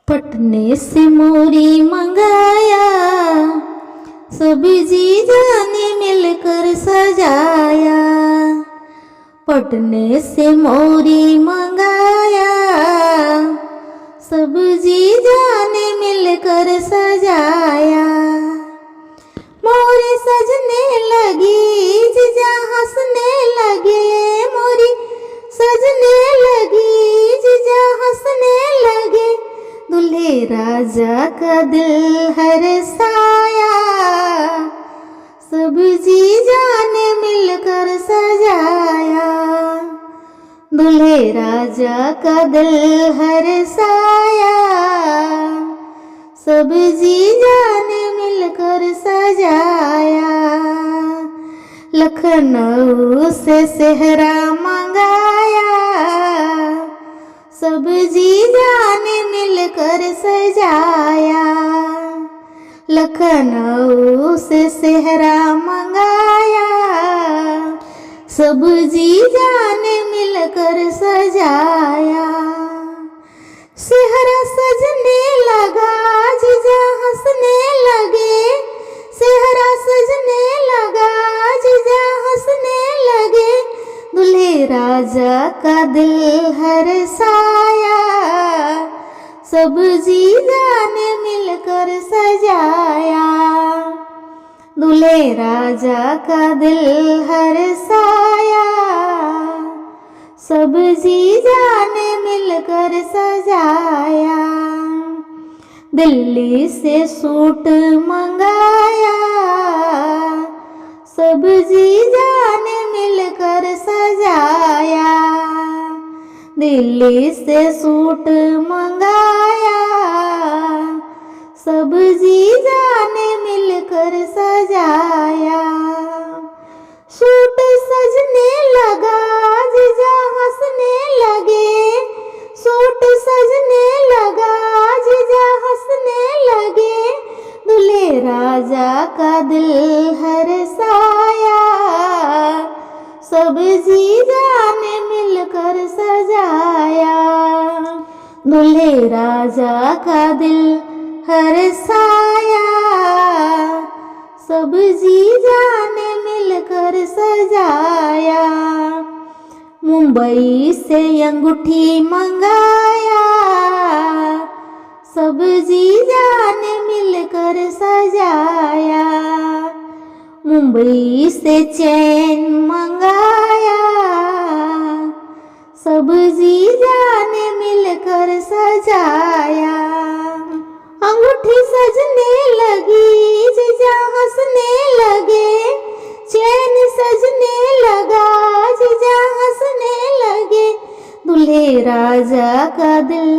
पटने से मोरी मंगाया, सब जीजा ने मिलकर सजाया। पटने से मोरी मंगाया, सब जीजा ने मिलकर सजाया। मोरी सजने लगी, जीजा हंसने लगे। मोरी सजने लगी, जीजा हंसने लगे। दूल्हे राजा का दिल हर्षाया, सब जीजा ने मिलकर सजाया। दूल्हे राजा का दिल हर्षाया, सब जीजा ने मिलकर सजाया। लखनऊ से सेहरा मंगाया, सब जीजा ने मिलकर सजाया। लखनऊ से सेहरा मंगाया, सब जीजा ने मिलकर सजाया। सेहरा सजने लगा, जीजा हंसने लगे। सेहरा सजने लगा, जीजा हंसने लगे। दूल्हे राजा का दिल हर्षाया, सब जीजा ने मिलकर सजाया। दूल्हे राजा का दिल हर्षाया, सब जीजा ने मिलकर सजाया। दिल्ली से सूट मंगाया, सब जीजा ने मिलकर सजाया। दिल्ली से सूट मंगाया, सब जीजा ने मिलकर सजाया। सूट सजने लगा, जीजा हंसने लगे। सूट सजने लगा, जीजा हंसने लगे। दूल्हे राजा का दिल हर्षाया, सब जीजा ने मिलकर सजाया। दूल्हे राजा का दिल हर्षाया, सब जीजा ने मिलकर सजाया। मुंबई से अंगूठी मंगाया, सब जीजा ने मिलकर सजाया। मुंबई से चैन मंगाया, सब जीजा ने मिलकर सजाया। अंगूठी सजने लगी, जीजा हंसने लगे। चैन सजने लगा, जीजा हंसने लगे। दूल्हे राजा का दिल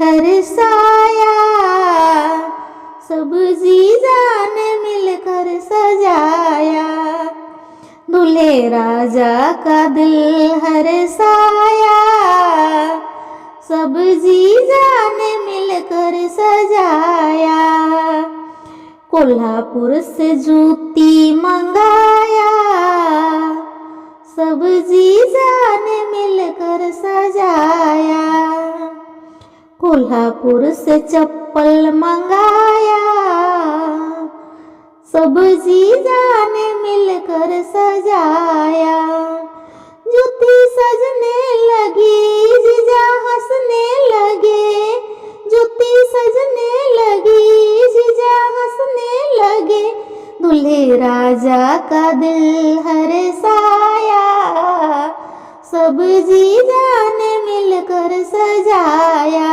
हर्षाया, सब जीजा ने मिलकर सजाया। दूल्हे राजा का दिल हर्षाया, सब जीजा ने मिलकर सजाया। कोल्हापुर से जूती मंगाया, सब जीजा ने मिलकर सजाया। कोल्हापुर से चप्पल मंगाया, सब जीजा ने मिलकर सजाया। जूती सजने लगी, जीजा हंसने लगे। जूती सजने लगी, जीजा हंसने लगे। दूल्हे राजा का दिल हर्षाया, सब जीजा ने मिलकर सजाया।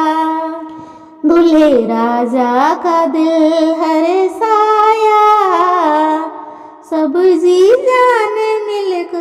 दूल्हे राजा का दिल हर्षाया, सब जीजा ने मिलकर